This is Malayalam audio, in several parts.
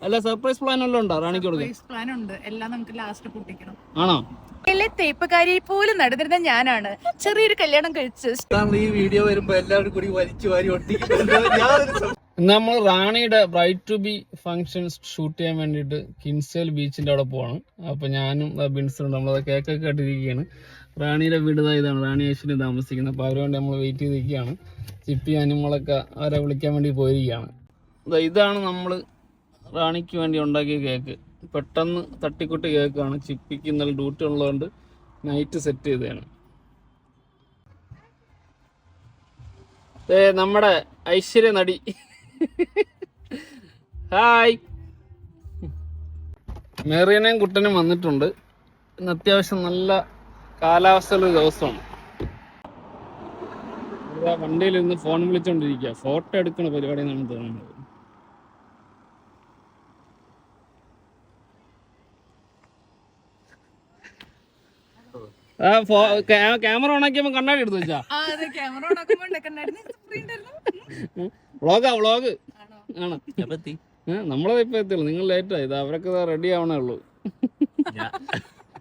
അല്ല സർപ്രൈസ് പ്ലാൻ എല്ലാം ഉണ്ടോ റാണിക്ക് കൊടുക്കാൻ? പ്ലാൻ ഉണ്ട്, എല്ലാം നമുക്ക് ലാസ്റ്റ് പൊട്ടിക്കണം. ആണോ? തേപ്പുകാരി പോലും നടന്നിരുന്ന ഞാനാണ് ചെറിയൊരു കല്യാണം കഴിച്ച്. ഈ വീഡിയോ വരുമ്പോ എല്ലാവരും കൂടി വലിച്ചു വാരി നമ്മൾ റാണിയുടെ bride to be function shoot ചെയ്യാൻ വേണ്ടിയിട്ട് കിൻസേൽ ബീച്ചിന്റെ അവിടെ പോവാണ്. അപ്പൊ ഞാനും ബിൻസുണ്ട്, നമ്മളത് കേക്കൊക്കെ ഇട്ടിരിക്കുകയാണ്. റാണിയുടെ വീട് ഇതാണ്, റാണി ഐശ്വര്യ താമസിക്കുന്നത്. അപ്പൊ അവര് വേണ്ടി നമ്മൾ വെയിറ്റ് ചെയ്തിരിക്കുകയാണ്. ചിപ്പി അനിമളൊക്കെ അവരെ വിളിക്കാൻ വേണ്ടി പോയിരിക്കുകയാണ്. ഇതാണ് നമ്മൾ റാണിക്ക് വേണ്ടി ഉണ്ടാക്കിയ കേക്ക്. പെട്ടെന്ന് തട്ടിക്കുട്ടി കേക്കാണ്. ചിപ്പിക്ക് ഇന്നലെ ഡ്യൂട്ടി ഉള്ളതുകൊണ്ട് നൈറ്റ് സെറ്റ് ചെയ്തതാണ്. നമ്മുടെ ഐശ്വര്യ നടി. ഹായ്. മെറീനയും കുട്ടനും വന്നിട്ടുണ്ട്. ഇന്ന് അത്യാവശ്യം നല്ല കാലാവസ്ഥയുള്ള ദിവസമാണ്. വണ്ടിയിൽ നിന്ന് ഫോൺ വിളിച്ചോണ്ടിരിക്കുക. ഫോട്ടോ എടുക്കുന്ന പരിപാടി എന്നാണ് തോന്നുന്നത്. ക്യാമറ ഓണാക്കിയപ്പോ കണ്ണാടി എടുത്തു വെച്ചാ വ്ളോഗ് ആണ്. നമ്മളത് ഇപ്പൊ എത്തിയുള്ളൂ, നിങ്ങൾ ലേറ്റായി. അവരൊക്കെ റെഡി ആവണേ ഉള്ളൂ.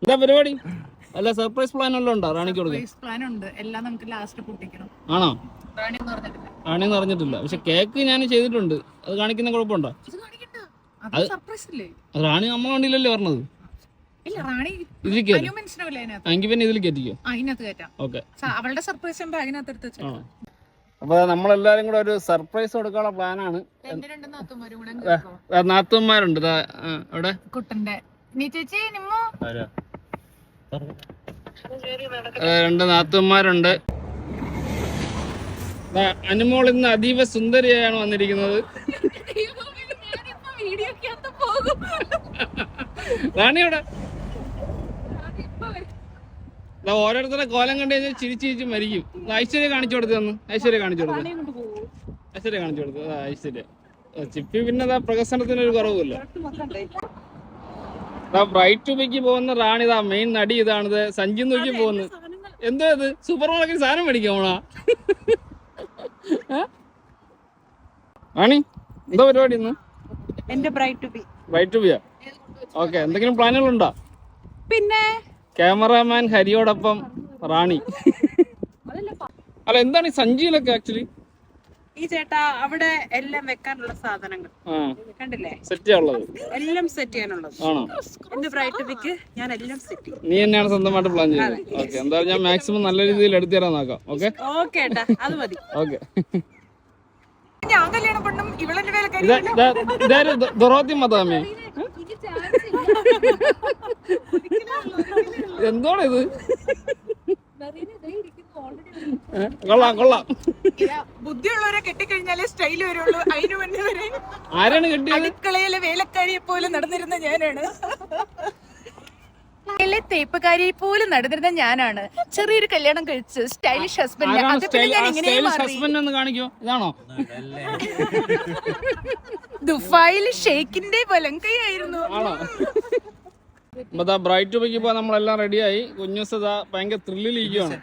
എന്താ പരിപാടി? അല്ല സർപ്രൈസ് പ്ലാൻ എല്ലാം ഉണ്ടോ റാണിക്ക് കൊടുക്കാൻ? പ്ലാൻ ഉണ്ട്, എല്ലാം നമുക്ക് ലാസ്റ്റ് പൊട്ടിക്കണം. ആണോ? റാണിന്ന് പറഞ്ഞിട്ടില്ല, പക്ഷെ കേക്ക് ഞാൻ ചെയ്തിട്ടുണ്ട്. അത് കാണിക്കുന്ന കുഴപ്പമുണ്ടോ? റാണി നമ്മളെ വണ്ടിയിലല്ലേ പറഞ്ഞത്. എങ്കിൽ പിന്നെ ഇതിൽ കയറ്റിക്കോ. ഓക്കെ. അവളുടെ സർപ്രൈസ് അപ്പൊ നമ്മളെല്ലാരും കൂടെ ഒരു സർപ്രൈസ് കൊടുക്കാനുള്ള പ്ലാനാണ്. നാത്തൂന്മാരുണ്ട് അവിടെ. കുട്ടന്റെ രണ്ട് നാത്തൂന്മാരുണ്ട്. അനുമോൾ ഇന്ന് അതീവ സുന്ദരിയാണ് വന്നിരിക്കുന്നത്. റാണിയോടെ ഓരോരുത്തരുടെ കോലം കണ്ടു കഴിഞ്ഞാൽ ചിരിച്ച് മരിക്കും. ഐശ്വര്യ കാണിച്ചു കൊടുത്തു. ഐശ്വര്യ കാണിച്ചു കൊടുത്തു. ഐശ്വര്യ ചിപ്പി പിന്നെ പ്രകസനത്തിനൊരു കുറവില്ല. ബ്രൈറ്റ് ടു ബിക്ക് പോകുന്ന റാണി മെയിൻ നടി ഇതാണ്. സഞ്ജി നോക്കി പോകുന്നു. എന്താ ഇത്? സൂപ്പർ മാർക്കറ്റ് സാധനം മേടിക്കാൻ പോണാ? റാണി എന്താ പരിപാടി ഇന്ന്? എന്റെ ബ്രൈറ്റ് ടു ബിയാ? ഓക്കെ. എന്തെങ്കിലും പ്ലാനുകളുണ്ടോ? പിന്നെ ക്യാമറാമാൻ ഹരിയോടൊപ്പം റാണി. അല്ല എന്താണ് ഈ സഞ്ചിയിലൊക്കെ ആക്ച്വലി? ഈ ചേട്ടാ അവിടെ എല്ലാം വെക്കാനുള്ള സാധനങ്ങൾ കണ്ടില്ലേ? സെറ്റ് ചെയ്യാനുള്ളത് എല്ലാം സെറ്റ് ചെയ്യാനുള്ളത്. ആണോ? എന്റെ ബ്രൈറ്റ് ബിക്ക് ഞാൻ എല്ലാം സെറ്റ് ചെയ്യും. നീ തന്നെയാണ് സ്വന്തമായിട്ട് പ്ലാൻ ചെയ്യുന്നത്? ഓക്കെ. എന്തായാലും ഞാൻ മാക്സിമം നല്ല രീതിയിൽ എടുത്തു തരാൻ നോക്കാം. ഓക്കെ ഓക്കെ ഏട്ടാ, അത് മതി. ഓക്കെ. ഞാൻ കല്യാണം പെണ്ണും ഇവളെന്റെ ദൊറോത്തി മതാമേ എന്തോടെ ഇത്? കൊള്ളാം. ബുദ്ധിയുള്ളവരെ കെട്ടിക്കഴിഞ്ഞാലേ സ്റ്റൈല് വരുള്ളൂ. അതിനു മുന്നേ വരെ ആരാണ് കെട്ടിയത്? അടുക്കളയിലെ വേലക്കാരിയെ പോലും നടന്നിരുന്ന ഞാനാണ്. തേപ്പുകാരിയെ പോലും നടന്നിരുന്ന ഞാനാണ് ചെറിയൊരു കല്യാണം കഴിച്ച് സ്റ്റൈലിഷ് ഹസ്ബൻഡ്. ഹസ്ബൻഡ് കാണിക്കോ? ഇതാണോ? ദുബായിൽ ഷെയ്ഖിന്റെ വലങ്കയായിരുന്നു. ബ്രൈറ്റ് ടു ബിക്ക് നമ്മളെല്ലാം റെഡിയായി. കുഞ്ഞൂസ് ഭയങ്കര ത്രില്ലിലിരിക്കുവാണ്.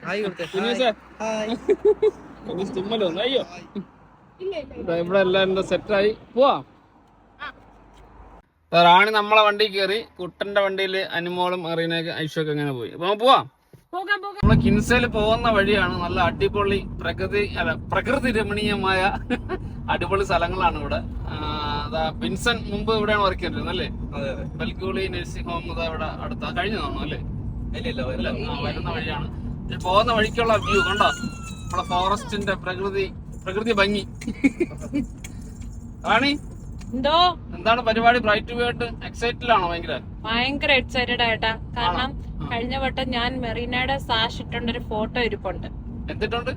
അയ്യോ ഇവിടെ എല്ലാം സെറ്റായി പോവാ. റാണി നമ്മളെ വണ്ടി കയറി. കുട്ടന്റെ വണ്ടിയിൽ അനുമോളും അറീനയൊക്കെ ഐശ്വര്യൊക്കെ അങ്ങനെ പോയി. അപ്പൊ പോവാം. നമ്മള് കിൻസയിൽ പോകുന്ന വഴിയാണ്. നല്ല അടിപൊളി പ്രകൃതി രമണീയമായ അടിപൊളി സ്ഥലങ്ങളാണ് ഇവിടെ. വിൻസൻ മുമ്പ് ഇവിടെയാണ് വർക്ക് ചെയ്തിരുന്നത് അല്ലേ? ബൽഗൂളി നഴ്സിംഗ് ഹോം ഇവിടെ അടുത്ത കഴിഞ്ഞതാണോ അല്ലേ? വരുന്ന വഴിയാണ്. പോകുന്ന വഴിക്കുള്ള വ്യൂ കണ്ടോ? നമ്മളെ ഫോറസ്റ്റിന്റെ പ്രകൃതി ഭംഗി. റാണി എന്തോ എന്താണ് പരിപാടി? ബ്രൈറ്റ് ആയിട്ട് എക്സൈറ്റഡ് ആണോ? ഭയങ്കര എക്സൈറ്റഡ് ആയിട്ടാ. കാരണം കഴിഞ്ഞ വട്ടം ഞാൻ മെറീനയുടെ സാഷ് ഇട്ടൊണ്ടൊരു ഫോട്ടോ ഇരിപ്പുണ്ട്. എന്തിട്ടുണ്ട്?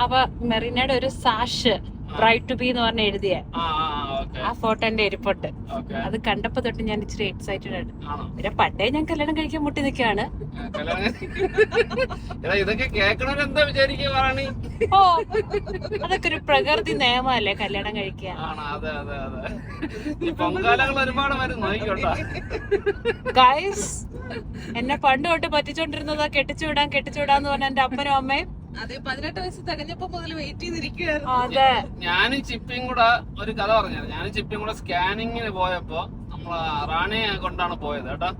അവ മെറീനയുടെ ഒരു സാഷ് ബ്രൈറ്റ് ടു ബി എന്ന് പറഞ്ഞ എഴുതിയ ആ ഫോട്ടോ എന്റെ ഇരിപ്പുണ്ട്. അത് കണ്ടപ്പോ തൊട്ട് ഞാൻ ഇച്ചിരി എക്സൈറ്റഡ് ആണ്. പിന്നെ പണ്ടേ ഞാൻ കല്യാണം കഴിക്കാൻ മുട്ടി നിൽക്കുകയാണ്. ഓ അതൊക്കെ ഒരു പ്രകൃതി നിയമല്ലേ കല്യാണം കഴിക്കാൻ. ഗൈസ് എന്നെ പണ്ട് തൊട്ട് പറ്റിച്ചോണ്ടിരുന്നതാ കെട്ടിച്ചുവിടാന്ന് പറഞ്ഞ എന്റെ അപ്പനും അമ്മയും അതെ 18 വയസ്സ് തികഞ്ഞപ്പോ മുതൽ വെയിറ്റ് ചെയ്തിരിക്കുകയായിരുന്നു. അതെ, ഞാനും ചിപ്പിയും കൂടെ ഒരു കഥ പറഞ്ഞു. ഞാനും ചിപ്പിയും കൂടെ സ്കാനിങ്ങിന് പോയപ്പോ നമ്മളെ റാണിയെ കൊണ്ടാണ് പോയത് കേട്ടോ.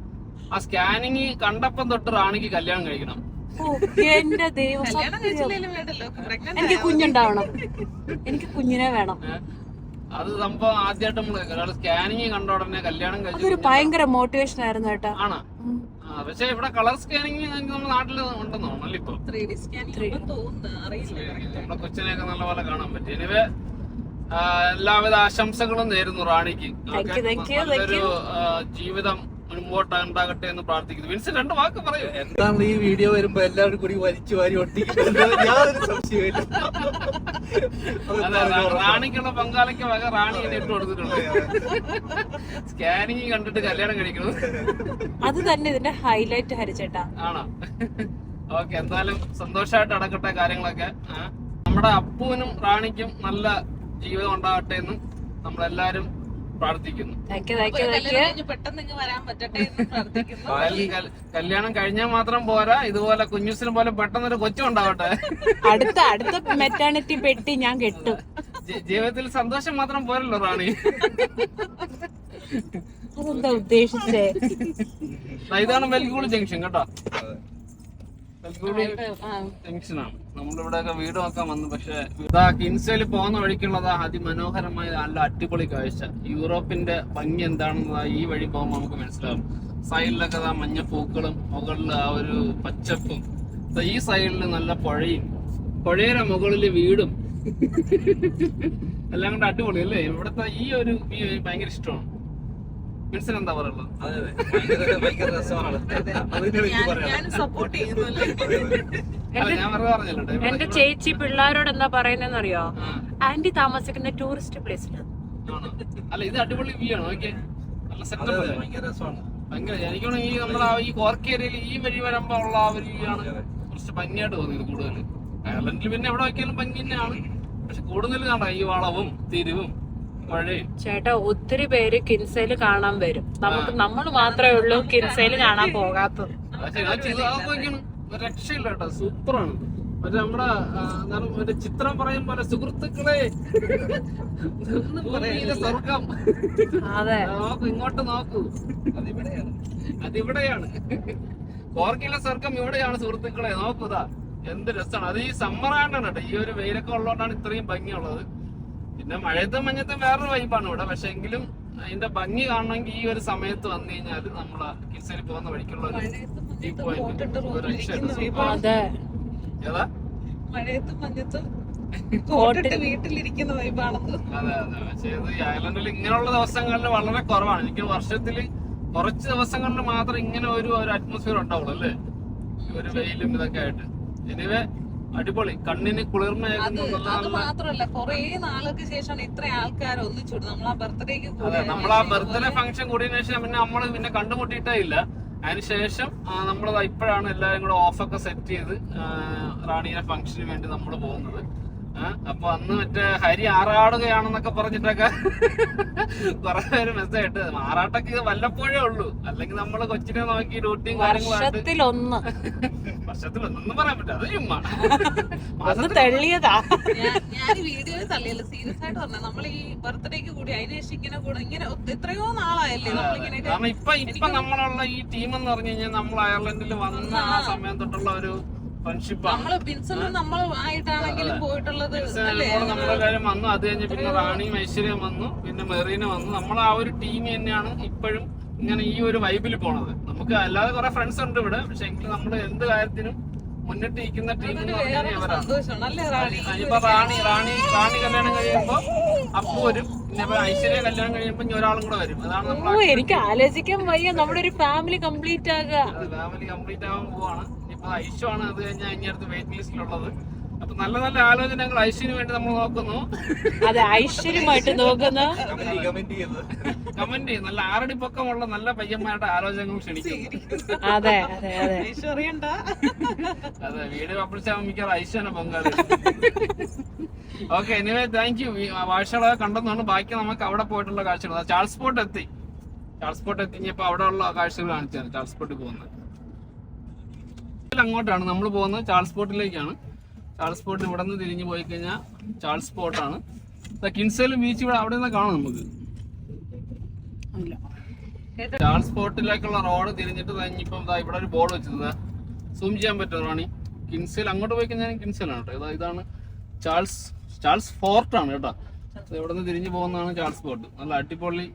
ആ സ്കാനിങ് കണ്ടപ്പം തൊട്ട് റാണിക്ക് കല്യാണം കഴിക്കണം. എന്റെ ദൈവം, കല്യാണം കഴിച്ചില്ലെങ്കിലും വേണ്ടല്ലോ, എനിക്ക് കുഞ്ഞുണ്ടാവണം, എനിക്ക് കുഞ്ഞിനെ വേണം. അത് സംഭവം ആദ്യമായിട്ട് നമ്മള് ഒരാൾ സ്കാനിങ് കണ്ട ഉടനെ കല്യാണം കഴിച്ചു. അതൊരു ഭയങ്കര മോട്ടിവേഷൻ ആയിരുന്നു കേട്ടോ. ആണ്. പക്ഷെ ഇവിടെ കളർ സ്കാനിങ് നമ്മുടെ നാട്ടില് ഉണ്ടെന്ന് തോന്നുന്നല്ലോ ഇപ്പൊ. 3D സ്കാനിങ് തോന്നുന്നു, അറിയില്ല. നമ്മുടെ കൊച്ചിനെയൊക്കെ നല്ല പോലെ കാണാൻ പറ്റും. എനിവേ എല്ലാവിധ ആശംസകളും നേരുന്നു റാണിക്ക്. നല്ലൊരു ജീവിതം മുൻപോട്ട് ഉണ്ടാകട്ടെ എന്ന് പ്രാർത്ഥിക്കുന്നു. വിൻസെന്റ് 2 വാക്ക് പറയൂ. എന്താണ് ഈ വീഡിയോ വരുമ്പോ എല്ലാവരും കൂടി വലിച്ചു വാരി ഒട്ടിക്കുന്നത്? യാതൊരു സംശയമില്ല. അതെ, റാണിക്കുള്ള പങ്കാളിക്ക് വക റാണി എന്നെ ഇട്ട് കൊടുത്തിട്ടുണ്ട്. സ്കാനിങ് കണ്ടിട്ട് കല്യാണം കഴിക്കണം. അത് തന്നെ ഇതിന്റെ ഹൈലൈറ്റ് ഹരിച്ചേട്ടാ. ആണോ? ഓക്കെ, എന്തായാലും സന്തോഷമായിട്ട് നടക്കട്ടെ കാര്യങ്ങളൊക്കെ. നമ്മുടെ അപ്പുവിനും റാണിക്കും നല്ല ജീവിതം ഉണ്ടാകട്ടെ എന്ന് നമ്മളെല്ലാരും പ്രാർത്ഥിക്കുന്നു. പെട്ടെന്ന് ഇങ്ങ് വരാൻ പറ്റട്ടെ എന്ന് പ്രാർത്ഥിക്കുന്നു. കല്യാണം കഴിഞ്ഞാൽ മാത്രം പോരാ, ഇതുപോലെ കുഞ്ഞുസിനും പോലെ പെട്ടെന്നൊരു കൊച്ചും ഉണ്ടാവട്ടെ. അടുത്ത മെറ്റേണിറ്റി പെട്ടി ഞാൻ കെട്ടും. ജീവിതത്തിൽ സന്തോഷം മാത്രം പോരല്ലോ റാണി. അതെന്താ ഉദ്ദേശിച്ചേ? ഇതാണ് വെൽഗൂളി ജംഗ്ഷൻ കേട്ടോ. വെൽഗൂളി ജംഗ്ഷനാണ്. നമ്മളിവിടെയൊക്കെ വീട് നോക്കാൻ വന്നു. പക്ഷെ ഇതാ കിൻസയിൽ പോകുന്ന വഴിക്കുള്ളതാ അതിമനോഹരമായ നല്ല അടിപൊളി കാഴ്ച. യൂറോപ്പിന്റെ ഭംഗി എന്താണെന്ന് ഈ വഴി പോകുമ്പോൾ നമുക്ക് മനസ്സിലാവും. സൈഡിലൊക്കെ ആ മഞ്ഞപ്പൂക്കളും മുകളിൽ ആ ഒരു പച്ചപ്പും, ഈ സൈഡില് നല്ല പുഴയും, പുഴയുടെ മുകളില് വീടും എല്ലാം കൊണ്ട് അടിപൊളി അല്ലേ? ഇവിടുത്തെ ഈ ഒരു ഭയങ്കര ഇഷ്ടമാണ്. വിൻസെന്റ് എന്താ പറയുള്ളത്? ഭയങ്കര രസമാണ്. സപ്പോർട്ട് ചെയ്യുന്നു. ഞാൻ വെറുതെ പറഞ്ഞല്ലോ. എന്റെ ചേച്ചി പിള്ളേരോട് എന്താ പറയുന്നറിയോ? ആന്റി താമസിക്കുന്ന ടൂറിസ്റ്റ് പ്ലേസിലാണ്. അല്ല, ഇത് അടിപൊളി വ്യൂ ആണ്. ഓക്കെ, നല്ല സെറ്റപ്പ് അല്ലേ? ഭയങ്കര രസമാണ്. ഭയങ്കര എനിക്കാണ് ഈ നമ്മുടെ ഈ കോർക്ക് ഏരിയയിൽ ഈ വഴി വരുമ്പോ ഉള്ള ആ ഒരു വ്യൂ ആണ് കുറച്ച് ഭംഗിയായിട്ട് തോന്നിയത് കൂടുതൽ. അയർലൻഡിൽ പിന്നെ എവിടെ വയ്ക്കാലും ഭംഗി തന്നെയാണ്. പക്ഷെ കൂടുതൽ കാണാം ഈ വളവും തിരിവും മഴയും. ചേട്ടാ, ഒത്തിരി പേര് കിൻസൈല് കാണാൻ വരും. നമ്മൾ മാത്രമേ ഉള്ളൂ കിൻസൈല് കാണാൻ പോകാത്തത്. രക്ഷയില്ല കേട്ടോ, സൂപ്പറാണ്. മറ്റേ നമ്മുടെ മറ്റേ ചിത്രം പറയും പോലെ സുഹൃത്തുക്കളെ സ്വർഗം. അതെ, നോക്കൂ, ഇങ്ങോട്ട് നോക്കൂ. അതിവിടെയാണ് കോർക്കിലെ സ്വർഗം, ഇവിടെയാണ് സുഹൃത്തുക്കളെ. നോക്കൂതാ, എന്ത് രസമാണ്. അത് ഈ സമ്മർ ആയിട്ടാണ് കേട്ടോ. ഈ ഒരു വെയിലൊക്കെ ഉള്ളതുകൊണ്ടാണ് ഇത്രയും ഭംഗിയുള്ളത്. പിന്നെ മഴയത്തും മഞ്ഞത്തും വേറൊരു വൈബാണ് ഇവിടെ. പക്ഷെ എങ്കിലും അതിന്റെ ഭംഗി കാണണമെങ്കിൽ ഈ ഒരു സമയത്ത് വന്നു കഴിഞ്ഞാൽ നമ്മള് കിൻസയിൽ പോകുന്ന വഴിക്കുള്ള ഒരു ഏതാ മഴയത്തും മഞ്ഞത്തും വീട്ടിലിരിക്കുന്ന വൈബാണെന്ന്. അതെ അതെ. പക്ഷെ ഇത് അയർലൻഡിൽ ഇങ്ങനെയുള്ള ദിവസങ്ങളിൽ വളരെ കുറവാണ്. എനിക്ക് വർഷത്തില് കുറച്ച് ദിവസങ്ങളിൽ മാത്രം ഇങ്ങനെ ഒരു അറ്റ്മോസ്ഫിയർ ഉണ്ടാവുള്ളൂ അല്ലേ? ഒരു വെയിലും ഇതൊക്കെ ആയിട്ട്. എനിവേ അടിപൊളി, കണ്ണിന് കുളിർമയാകുന്നു. അത് മാത്രമല്ല, കൊറേ നാൾക്ക് ശേഷമാണ് ഇത്ര ആൾക്കാർ ഒന്നിച്ചൂടും. നമ്മളാ ബർത്ത്ഡേക്ക് നമ്മളാ ബർത്ത്ഡേ ഫംഗ്ഷൻ കൂടിയതിനു ശേഷം പിന്നെ നമ്മള് പിന്നെ കണ്ടുമുട്ടിയിട്ടേ ഇല്ല. അതിനുശേഷം നമ്മളത് ഇപ്പോഴാണ് എല്ലാരും കൂടെ ഓഫൊക്കെ സെറ്റ് ചെയ്ത് റാണിയുടെ ഫംഗ്ഷന് വേണ്ടി നമ്മൾ പോകുന്നത്. അപ്പൊ അന്ന് മറ്റേ ഹരി ആറാടുകയാണെന്നൊക്കെ പറഞ്ഞിട്ടൊക്കെ കുറെ പേര് മെസ്സേജ് ഇട്ട്. ആറാട്ടൊക്കെ ഇത് വല്ലപ്പോഴേ ഉള്ളൂ. അല്ലെങ്കിൽ നമ്മള് കൊച്ചിനെ നോക്കി ഡ്യൂട്ടിയും കാര്യങ്ങളായിട്ട് വർഷത്തിലൊന്നും പറയാൻ പറ്റും. അത് ചുമ്മാ തള്ളിയതാ. ഞാൻ വീഡിയോ തള്ളിയല്ല, സീരിയസ് ആയിട്ട് പറഞ്ഞ. നമ്മൾ ഈ ബർത്ത്ഡേക്ക് കൂടി അതിനുശേഷം ഇങ്ങനെ എത്രയോ നാളായല്ലേ നമ്മളിങ്ങനെ. കാരണം ഇപ്പൊ നമ്മളുള്ള ഈ ടീം എന്ന് പറഞ്ഞു കഴിഞ്ഞാൽ നമ്മൾ അയർലൻഡിൽ വന്ന ആ സമയം തൊട്ടുള്ള ഒരു ഫ്രണ്ട്ഷിപ്പാണ്. നമ്മളായിട്ടാണെങ്കിലും പോയിട്ടുള്ളത് നമ്മളെല്ലാരും വന്നു. അത് കഴിഞ്ഞ് പിന്നെ റാണിയും ഐശ്വര്യം വന്നു, പിന്നെ മെറീന വന്നു. നമ്മൾ ആ ഒരു ടീം തന്നെയാണ് ഇപ്പോഴും ഇങ്ങനെ ഈ ഒരു വൈബിൽ പോണത്. നമുക്ക് അല്ലാതെ കുറെ ഫ്രണ്ട്സ് ഉണ്ട് ഇവിടെ. പക്ഷെ എങ്കിലും നമ്മൾ എന്ത് കാര്യത്തിനും മുന്നിട്ട് ഇരിക്കുന്ന ടീം എന്ന് പറഞ്ഞാൽ അവരാണ്. ഇപ്പൊ റാണി കല്യാണം കഴിയുമ്പോ അപ്പു വരും. പിന്നെ ഐശ്വര്യ കല്യാണം കഴിയുമ്പോ ഇനി ഒരാളും കൂടെ വരും. അതാണ് നമ്മൾ. എനിക്ക് ആലോചിക്കാൻ വയ്യ. നമ്മുടെ ഒരു ഫാമിലി കംപ്ലീറ്റ് ആകാൻ പോവാണ്. ഇപ്പൊ ഐശ്വ ആണ് അത് കഴിഞ്ഞാൽ ഇനി അടുത്ത് വെയിറ്റ് ലിസ്റ്റിലുള്ളത്. അപ്പൊ നല്ല നല്ല ആലോചനകൾ ഐശ്വര്യന് വേണ്ടി നമ്മൾ നോക്കുന്നു. അതെ, ഐശ്വര്യമായിട്ട് നോക്കുന്നു. കമന്റ് ചെയ്യും. നല്ല 6 അടി പൊക്കമുള്ള നല്ല പയ്യന്മാരുടെ ആലോചനകൾ ക്ഷണിക്കുന്നു. അതെ അതെ അതെ അതെ, വീഡിയോ പബ്ലിഷ് ആവാൻ മിക്കവാറും ഐശ്വര്യ പങ്കാളി. Okay, anyway thank you. കാഴ്ചകളൊക്കെ കണ്ടെന്നാണ്. ബാക്കി നമുക്ക് അവിടെ പോയിട്ടുള്ള കാഴ്ചകൾ. ചാൾസ് പോർട്ട് എത്തിഞ്ഞപ്പോ അവിടെ ഉള്ള കാഴ്ചകൾ കാണിച്ചാണ്. ചാൾസ് പോർട്ടിൽ പോകുന്നത് അങ്ങോട്ടാണ് നമ്മൾ പോകുന്നത്. ചാൾസ് പോർട്ടിലേക്കാണ്. ചാൾസ് പോർട്ട് ഇവിടെ നിന്ന് തിരിഞ്ഞ് പോയി കഴിഞ്ഞാൽ ചാൾസ് പോർട്ടാണ്. കിൻസേൽ ബീച്ച് ഇവിടെ അവിടെ നിന്ന് കാണാം നമുക്ക്. ചാൾസ് പോർട്ടിലേക്കുള്ള റോഡ് തിരിഞ്ഞിട്ട് ഇനിയിപ്പം ഇവിടെ ഒരു ബോർഡ് വെച്ചത് സൂം ചെയ്യാൻ പറ്റുമോ റാണി? കിൻസേൽ അങ്ങോട്ട് പോയി കഴിഞ്ഞാൽ കിൻസേലാണ് കേട്ടോ. ഇതാണ് ചാൾസ് ഫോർട്ടാണ് കേട്ടോ. ഇവിടെ നിന്ന് തിരിഞ്ഞു പോകുന്നതാണ് ചാൾസ് പോർട്ട്. നല്ല അടിപൊളി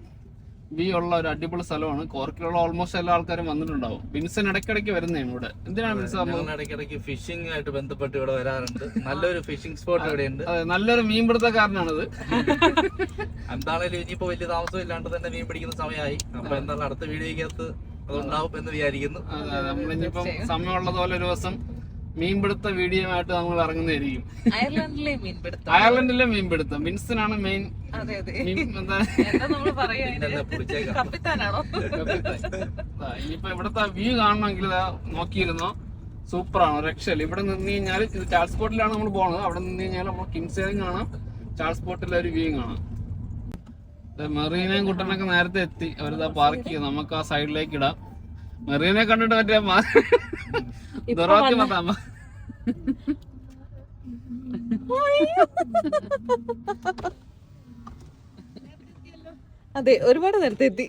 വ്യൂ ഉള്ള ഒരു അടിപൊളി സ്ഥലമാണ്. കോർക്കിലുള്ള ഓൾമോസ്റ്റ് എല്ലാ ആൾക്കാരും വന്നിട്ടുണ്ടാവും. വിൻസൻ ഇടയ്ക്കിടയ്ക്ക് വരുന്നതാണ് ഇവിടെ. എന്തിനാണ് വിൻസൻ ഇടയ്ക്കിടയ്ക്ക് ഫിഷിംഗ് ആയിട്ട് ബന്ധപ്പെട്ട് ഇവിടെ വരാറുണ്ട്. നല്ലൊരു ഫിഷിംഗ് സ്പോട്ട് ഇവിടെ ഉണ്ട്. നല്ലൊരു മീൻപിടുത്തക്കാരനാണിത്. എന്താണേലും ഇനിയിപ്പോ വലിയ താമസം ഇല്ലാണ്ട് തന്നെ മീൻ പിടിക്കുന്ന സമയമായി. അപ്പൊ എന്തായാലും അടുത്ത വീഡിയോക്കകത്ത് അതുണ്ടാവും എന്ന് വിചാരിക്കുന്നു. നമ്മളിനിപ്പം സമയമുള്ളത് പോലെ ഒരു ദിവസം മീൻപിടുത്ത വീഡിയോ ആയിട്ട് നമ്മൾ ഇറങ്ങുന്നതായിരിക്കും. അയർലൻഡിലെ മീൻപിടുത്തം വിൻസനാണ് മെയിൻ. ഇനിയിപ്പോ ഇവിടുത്തെ വ്യൂ കാണണമെങ്കിൽ നോക്കിയിരുന്നോ, സൂപ്പറാണ്, രക്ഷയില്ല. ഇവിടെ നിന്ന് കഴിഞ്ഞാൽ ഇത് ചാൾസ് പോർട്ടിലാണ് നമ്മൾ പോകുന്നത്. അവിടെ നിന്ന് കഴിഞ്ഞാൽ നമ്മൾ കിൻസേലും കാണാം, ചാൾസ് പോർട്ടിലെ ഒരു വ്യൂ കാണാം. മെറീനയും കുട്ടനൊക്കെ നേരത്തെ എത്തി. അവരിതാ പാർക്ക് ചെയ്യും. നമുക്ക് ആ സൈഡിലേക്ക് ഇടാം. മെറീനെ കണ്ടിട്ട് മറ്റേ അതെ, ഒരുപാട് നേരത്തെ എത്തി.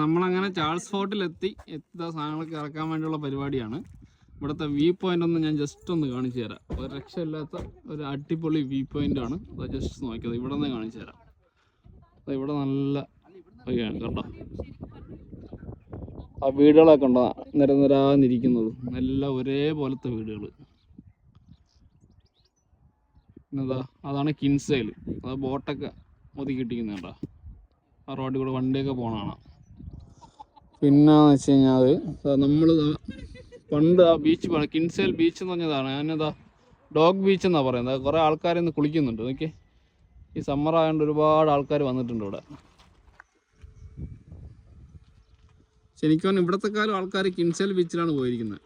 നമ്മളങ്ങനെ ചാൾസ് ഫോർട്ടിൽ എത്തിയ സാധനങ്ങളൊക്കെ ഇറക്കാൻ വേണ്ടിയുള്ള പരിപാടിയാണ്. ഇവിടുത്തെ വ്യൂ പോയിന്റ് ഒന്ന് ഞാൻ ജസ്റ്റ് ഒന്ന് കാണിച്ചു തരാം. ഒരു രക്ഷയില്ലാത്ത ഒരു അടിപൊളി വ്യൂ പോയിന്റ് ആണ്. അത് ജസ്റ്റ് നോക്കിയത് ഇവിടെ നിന്ന് കാണിച്ചു തരാം. ഇവിടെ നല്ല കണ്ടോ, ആ വീടുകളൊക്കെ ഉണ്ടോ നിരനിരാന്നിരിക്കുന്നത്, എല്ലാം ഒരേപോലത്തെ വീടുകൾ. പിന്നെന്താ, അതാണ് കിൻസേൽ. അത് ബോട്ടൊക്കെ ഒതുക്കിയിട്ടിരിക്കുന്നത് കേട്ടോ. ആ റോഡിൽ കൂടെ വണ്ടിയൊക്കെ പോകണതാണ്. പിന്നെന്ന് വെച്ച് കഴിഞ്ഞാൽ നമ്മൾ പണ്ട് ആ ബീച്ച് പോകണം, കിൻസേൽ ബീച്ച് എന്ന് പറഞ്ഞതാണ്. ഞാനതാ ഡോഗ് ബീച്ച് എന്നാണ് പറയുന്നത്. കുറേ ആൾക്കാരിന്ന് കുളിക്കുന്നുണ്ട്. നോക്കി, ഈ സമ്മർ ആയതുകൊണ്ട് ഒരുപാട് ആൾക്കാർ വന്നിട്ടുണ്ട് ഇവിടെ. ശരിക്കും ഇവിടത്തെ കാലം ആൾക്കാർ കിൻസേൽ ബീച്ചിലാണ് പോയിരിക്കുന്നത്.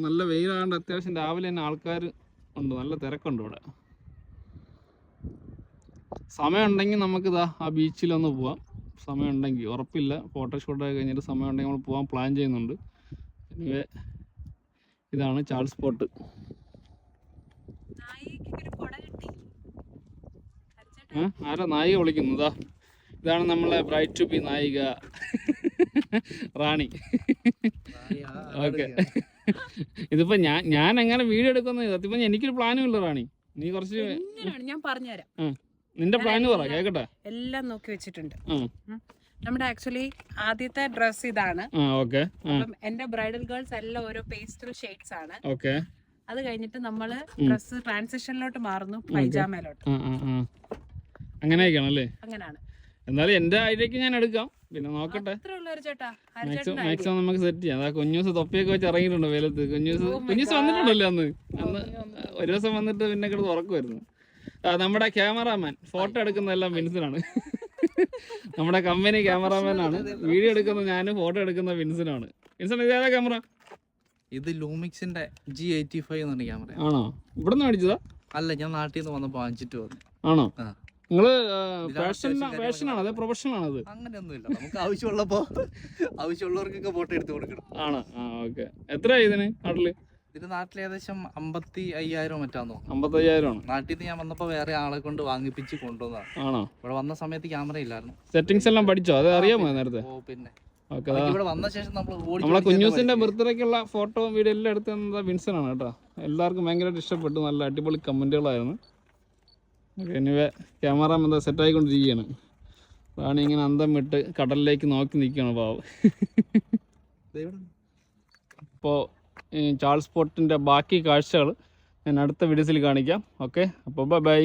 നല്ല വെയിലായതുകൊണ്ട് അത്യാവശ്യം രാവിലെ തന്നെ ആൾക്കാർ ഉണ്ട്, നല്ല തിരക്കുണ്ട് ഇവിടെ. സമയമുണ്ടെങ്കിൽ നമുക്കിതാ ആ ബീച്ചിലൊന്ന് പോവാം. സമയമുണ്ടെങ്കിൽ, ഉറപ്പില്ല, ഫോട്ടോഷൂട്ടൊക്കെ കഴിഞ്ഞിട്ട് സമയമുണ്ടെങ്കിൽ നമ്മൾ പോകാൻ പ്ലാൻ ചെയ്യുന്നുണ്ട്. എനിവേ ഇതാണ് ചാൾസ് പോർട്ട്. ആരാ നായിക വിളിക്കുന്നതാ? ഇതാണ് നമ്മളെ ബ്രൈറ്റ് ടു ബി നായിക റാണി. ഓക്കെ, ഇതിപ്പോ ഞാൻ എങ്ങനെ വീഡിയോ എടുക്കുന്നത് സത്യം എനിക്കൊരു പ്ലാനും ഇല്ല റാണി. നീ കുറച്ച് ഞാൻ പറഞ്ഞുതരാം. നിന്റെ പ്ലാന് പറ, കേക്കട്ടെ. എല്ലാം നോക്കി വെച്ചിട്ടുണ്ട്. നമ്മുടെ ആക്ച്വലി ആദ്യത്തെ ഡ്രസ് ഇതാണ്. എന്റെ ബ്രൈഡൽ ഗേൾസ് എല്ലാം ഓരോ പേസ്റ്റൽ ഷെയ്ഡ്സ് ആണ്. അത് കഴിഞ്ഞിട്ട് നമ്മള് ഡ്രസ് ട്രാൻസിഷനിലോട്ട് മാറുന്നു, പൈജാമയിലോട്ട്. അങ്ങനെയൊക്കെയാണല്ലേ? അങ്ങനെയാണ്. എന്നാലും എന്റെ ഐഡിയക്ക് ഞാൻ എടുക്കാം, പിന്നെ നോക്കട്ടെ. മാക്സിമം നമുക്ക് സെറ്റ് ചെയ്യാം. അതാ കുഞ്ഞൂസ് തൊപ്പിയൊക്കെ വെച്ച് ഇറങ്ങിയിട്ടുണ്ട് വെയിലത്ത്. കുഞ്ഞൂസ് വന്നിട്ടുണ്ടല്ലോ അന്ന് ഒരു ദിവസം വന്നിട്ട് പിന്നെ കിടന്ന് ഉറക്കുമായിരുന്നു. നമ്മുടെ ക്യാമറാമാൻ ഫോട്ടോ എടുക്കുന്നതെല്ലാം വിൻസനാണ്. നമ്മുടെ കമ്പനി ക്യാമറാമാൻ ആണ്. വീഡിയോ എടുക്കുന്ന ഞാനും, ഫോട്ടോ എടുക്കുന്ന വിൻസനാണ്. വിൻസൻ, ഇത് ഏതാ ക്യാമറ? ഇത് ലൂമിക്സിന്റെ G85 എന്നാണ് ക്യാമറ. ആണോ? ഇവിടെ നിന്ന് മേടിച്ചതാ? അല്ല, ഞാൻ നാട്ടിൽ നിന്ന് വന്നപ്പോ വാങ്ങിച്ചിട്ട് വന്നു. ആണോ? നിങ്ങള് ഫാഷനാണ്, അതെ പ്രൊഫഷണൽ ആണത്? അങ്ങനെയൊന്നുമില്ല, നമുക്ക് ആവശ്യമുള്ളവർക്കൊക്കെ ഫോട്ടോ എടുത്ത് കൊടുക്കണം. ആണോ? ഓക്കെ. എത്രയായി ഇതിന് നാട്ടില്? ഇത് നാട്ടിൽ ഏകദേശം 55,000 മറ്റാന്നോ. 55,000 ആണ്. നാട്ടിൽ നിന്ന് ഞാൻ വന്നപ്പോ വേറെ ആളെ കൊണ്ട് വാങ്ങിപ്പിച്ച് കൊണ്ടുവന്നതാണ്. ആണോ? ഇവിടെ വന്ന സമയത്ത് ക്യാമറ ഇല്ലായിരുന്നു. സെറ്റിംഗ്സ് എല്ലാം പഠിച്ചോ? അത് അറിയാമോ നേരത്തെ? ഓ പിന്നെ. ഇവിടെ വന്ന ശേഷം നമ്മളെ കുഞ്ഞൂസിന്റെ ബർത്ത്ഡേക്കുള്ള ഫോട്ടോ വീഡിയോ എല്ലാം എടുത്തത് വിൻസനാണ് കേട്ടോ. എല്ലാവർക്കും ഭയങ്കരമായിട്ട് ഇഷ്ടപ്പെട്ടു. നല്ല അടിപൊളി കമന്റുകളായിരുന്നു. എനിവേ ക്യാമറ എന്താ സെറ്റായിക്കൊണ്ടിരിക്കുകയാണ്. റാണി ഇങ്ങനെ അന്തം വിട്ട് കടലിലേക്ക് നോക്കി നിൽക്കുകയാണ് പാവം. അപ്പോൾ ചാൾസ് പോർട്ടിൻ്റെ ബാക്കി കാഴ്ചകൾ ഞാൻ അടുത്ത വീഡിയോസിൽ കാണിക്കാം. ഓക്കെ, അപ്പോൾ ബൈ.